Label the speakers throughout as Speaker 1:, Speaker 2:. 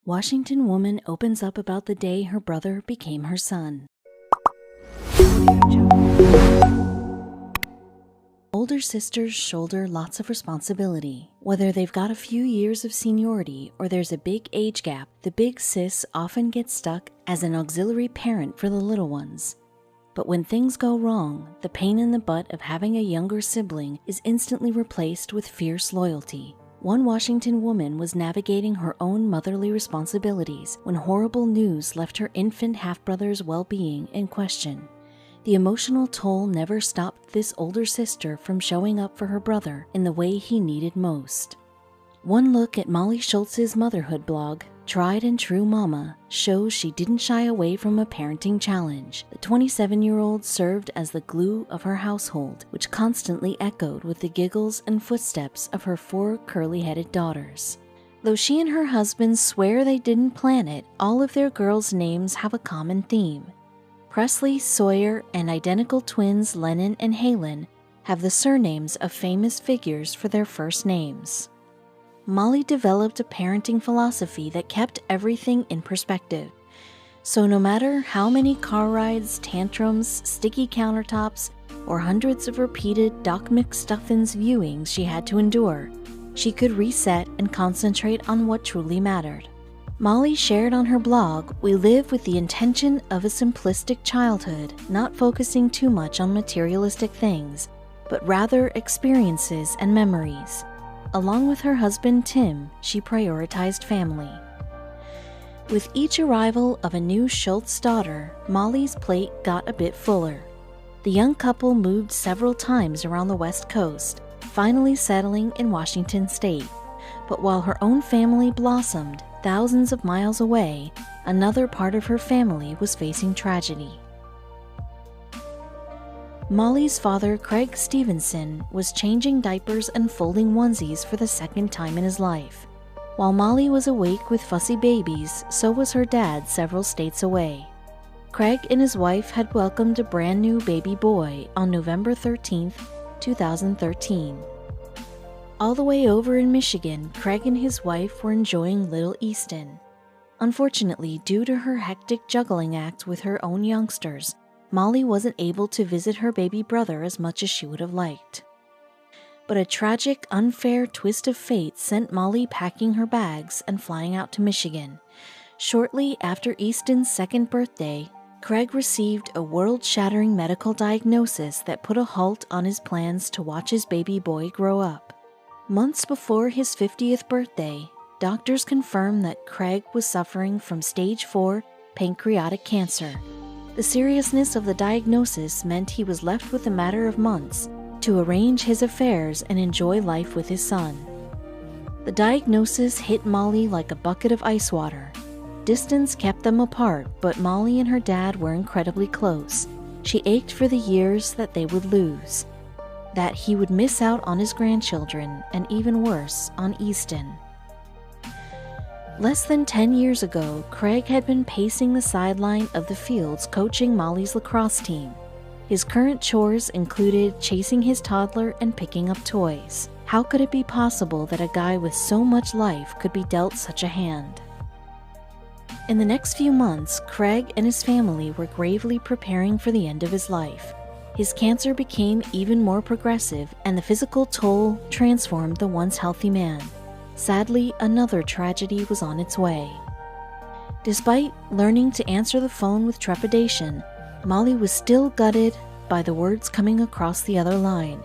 Speaker 1: Washington woman opens up about the day her brother became her son. Older sisters shoulder lots of responsibility. Whether they've got a few years of seniority or there's a big age gap, the big sis often gets stuck as an auxiliary parent for the little ones. But when things go wrong, the pain in the butt of having a younger sibling is instantly replaced with fierce loyalty. One Washington woman was navigating her own motherly responsibilities when horrible news left her infant half-brother's well-being in question. The emotional toll never stopped this older sister from showing up for her brother in the way he needed most. One look at Molly Schultz's motherhood blog, Tried and True Mama, shows she didn't shy away from a parenting challenge. The 27-year-old served as the glue of her household, which constantly echoed with the giggles and footsteps of her 4 curly-headed daughters. Though she and her husband swear they didn't plan it, all of their girls' names have a common theme. Presley, Sawyer, and identical twins Lennon and Halen have the surnames of famous figures for their first names. Molly developed a parenting philosophy that kept everything in perspective. So no matter how many car rides, tantrums, sticky countertops, or hundreds of repeated Doc McStuffins viewings she had to endure, she could reset and concentrate on what truly mattered. Molly shared on her blog, "We live with the intention of a simplistic childhood, not focusing too much on materialistic things, but rather experiences and memories." Along with her husband Tim, she prioritized family. With each arrival of a new Schultz daughter, Molly's plate got a bit fuller. The young couple moved several times around the West Coast, finally settling in Washington state. But while her own family blossomed thousands of miles away, another part of her family was facing tragedy. Molly's father, Craig Stevenson, was changing diapers and folding onesies for the second time in his life. While Molly was awake with fussy babies, so was her dad several states away. Craig and his wife had welcomed a brand new baby boy on November 13, 2013. All the way over in Michigan, Craig and his wife were enjoying little Easton. Unfortunately, due to her hectic juggling act with her own youngsters, Molly wasn't able to visit her baby brother as much as she would have liked. But a tragic, unfair twist of fate sent Molly packing her bags and flying out to Michigan. Shortly after Easton's second birthday, Craig received a world-shattering medical diagnosis that put a halt on his plans to watch his baby boy grow up. Months before his 50th birthday, doctors confirmed that Craig was suffering from stage 4 pancreatic cancer. The seriousness of the diagnosis meant he was left with a matter of months to arrange his affairs and enjoy life with his son. The diagnosis hit Molly like a bucket of ice water. Distance kept them apart, but Molly and her dad were incredibly close. She ached for the years that they would lose, that he would miss out on his grandchildren, and even worse, on Easton. Less than 10 years ago, Craig had been pacing the sideline of the fields coaching Molly's lacrosse team. His current chores included chasing his toddler and picking up toys. How could it be possible that a guy with so much life could be dealt such a hand? In the next few months, Craig and his family were gravely preparing for the end of his life. His cancer became even more progressive, and the physical toll transformed the once healthy man. Sadly, another tragedy was on its way. Despite learning to answer the phone with trepidation, Molly was still gutted by the words coming across the other line.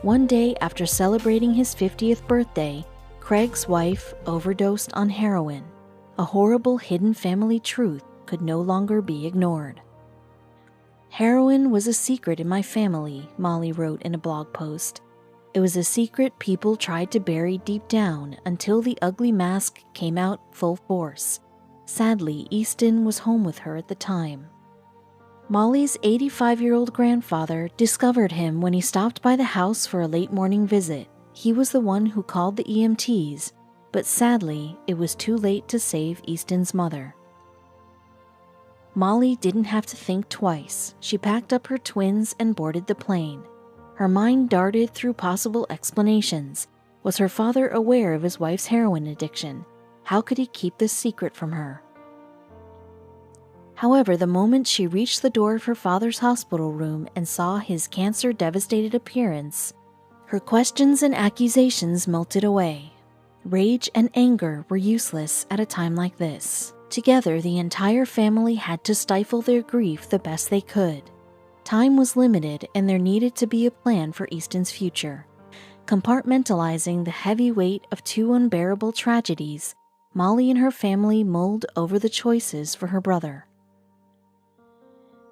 Speaker 1: One day after celebrating his 50th birthday, Craig's wife overdosed on heroin. A horrible hidden family truth could no longer be ignored. "Heroin was a secret in my family," Molly wrote in a blog post. "It was a secret people tried to bury deep down until the ugly mask came out full force. Sadly, Easton was home with her at the time." Molly's 85-year-old grandfather discovered him when he stopped by the house for a late morning visit. He was the one who called the EMTs, but sadly, it was too late to save Easton's mother. Molly didn't have to think twice. She packed up her twins and boarded the plane. Her mind darted through possible explanations. Was her father aware of his wife's heroin addiction? How could he keep this secret from her? However, the moment she reached the door of her father's hospital room and saw his cancer-devastated appearance, her questions and accusations melted away. Rage and anger were useless at a time like this. Together, the entire family had to stifle their grief the best they could. Time was limited, and there needed to be a plan for Easton's future. Compartmentalizing the heavy weight of two unbearable tragedies, Molly and her family mulled over the choices for her brother.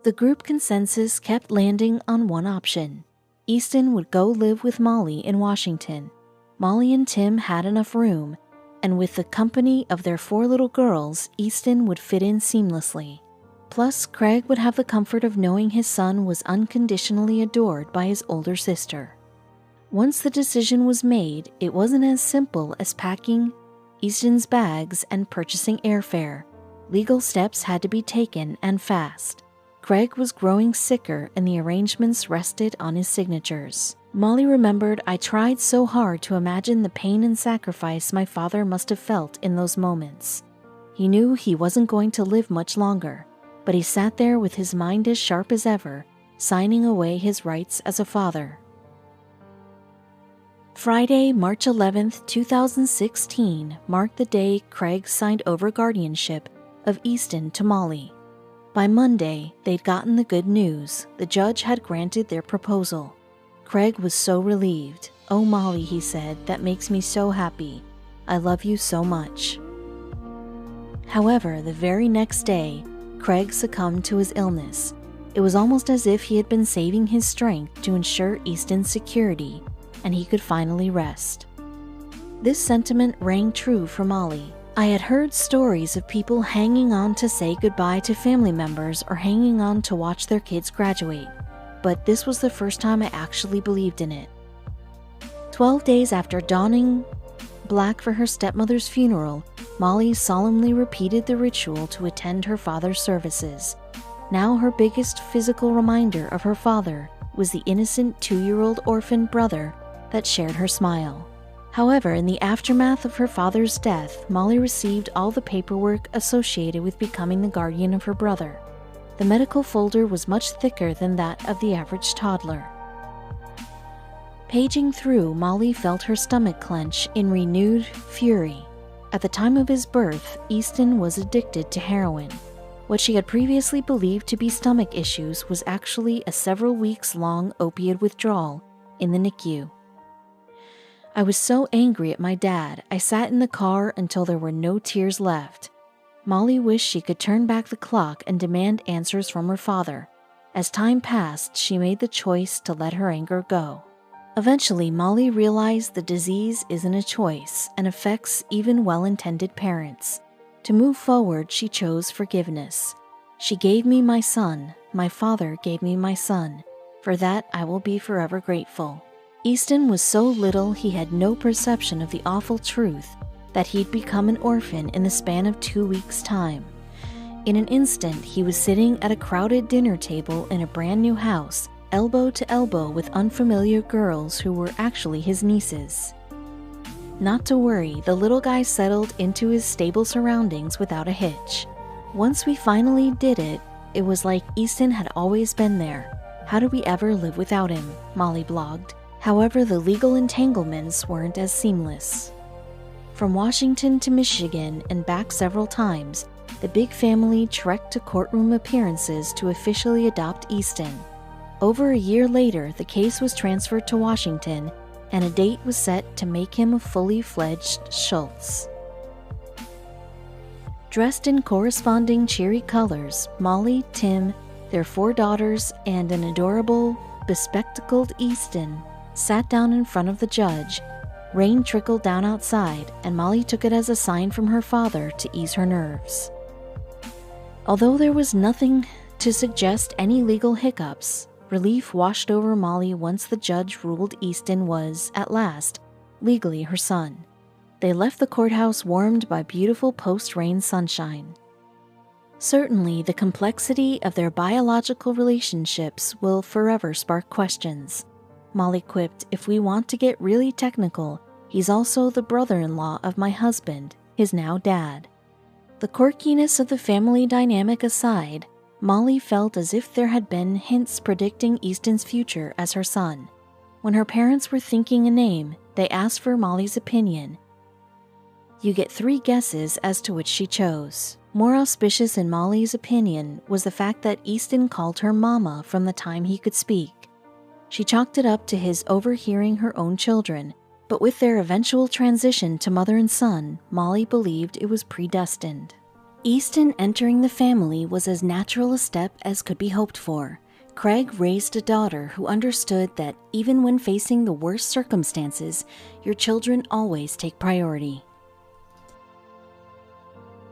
Speaker 1: The group consensus kept landing on one option. Easton would go live with Molly in Washington. Molly and Tim had enough room, and with the company of their 4 little girls, Easton would fit in seamlessly. Plus, Craig would have the comfort of knowing his son was unconditionally adored by his older sister. Once the decision was made, it wasn't as simple as packing Easton's bags and purchasing airfare. Legal steps had to be taken, and fast. Craig was growing sicker, and the arrangements rested on his signatures. Molly remembered, "I tried so hard to imagine the pain and sacrifice my father must have felt in those moments. He knew he wasn't going to live much longer, but he sat there with his mind as sharp as ever, signing away his rights as a father." Friday, March 11th, 2016 marked the day Craig signed over guardianship of Easton to Molly. By Monday, they'd gotten the good news. The judge had granted their proposal. Craig was so relieved. "Oh, Molly," he said, "that makes me so happy. I love you so much." However, the very next day, Craig succumbed to his illness. It was almost as if he had been saving his strength to ensure Easton's security, and he could finally rest. This sentiment rang true for Molly. I had heard stories of people hanging on to say goodbye to family members or hanging on to watch their kids graduate, but this was the first time I actually believed in it. 12 days after donning black for her stepmother's funeral, Molly solemnly repeated the ritual to attend her father's services. Now her biggest physical reminder of her father was the innocent 2-year-old orphan brother that shared her smile. However, in the aftermath of her father's death, Molly received all the paperwork associated with becoming the guardian of her brother. The medical folder was much thicker than that of the average toddler. Paging through, Molly felt her stomach clench in renewed fury. At the time of his birth, Easton was addicted to heroin. What she had previously believed to be stomach issues was actually a several weeks-long opiate withdrawal in the NICU. I was so angry at my dad, I sat in the car until there were no tears left. Molly wished she could turn back the clock and demand answers from her father. As time passed, she made the choice to let her anger go. Eventually, Molly realized the disease isn't a choice and affects even well-intended parents. To move forward, she chose forgiveness. "She gave me my son. My father gave me my son. For that, I will be forever grateful." Easton was so little he had no perception of the awful truth that he'd become an orphan in the span of 2 weeks' time. In an instant, he was sitting at a crowded dinner table in a brand new house, elbow to elbow with unfamiliar girls who were actually his nieces. Not to worry, the little guy settled into his stable surroundings without a hitch. Once we finally did it, it was like Easton had always been there. How do we ever live without him? Molly blogged. However, the legal entanglements weren't as seamless. From Washington to Michigan and back several times, the big family trekked to courtroom appearances to officially adopt Easton. Over a year later, the case was transferred to Washington, and a date was set to make him a fully fledged Schultz. Dressed in corresponding cheery colors, Molly, Tim, their 4 daughters, and an adorable, bespectacled Easton sat down in front of the judge. Rain trickled down outside, and Molly took it as a sign from her father to ease her nerves. Although there was nothing to suggest any legal hiccups, relief washed over Molly once the judge ruled Easton was, at last, legally her son. They left the courthouse warmed by beautiful post-rain sunshine. Certainly, the complexity of their biological relationships will forever spark questions. Molly quipped, "If we want to get really technical, he's also the brother-in-law of my husband, his now dad. The quirkiness of the family dynamic aside, Molly felt as if there had been hints predicting Easton's future as her son. When her parents were thinking a name, they asked for Molly's opinion. You get 3 guesses as to which she chose. More auspicious in Molly's opinion was the fact that Easton called her Mama from the time he could speak. She chalked it up to his overhearing her own children, but with their eventual transition to mother and son, Molly believed it was predestined. Easton entering the family was as natural a step as could be hoped for. Craig raised a daughter who understood that even when facing the worst circumstances, your children always take priority.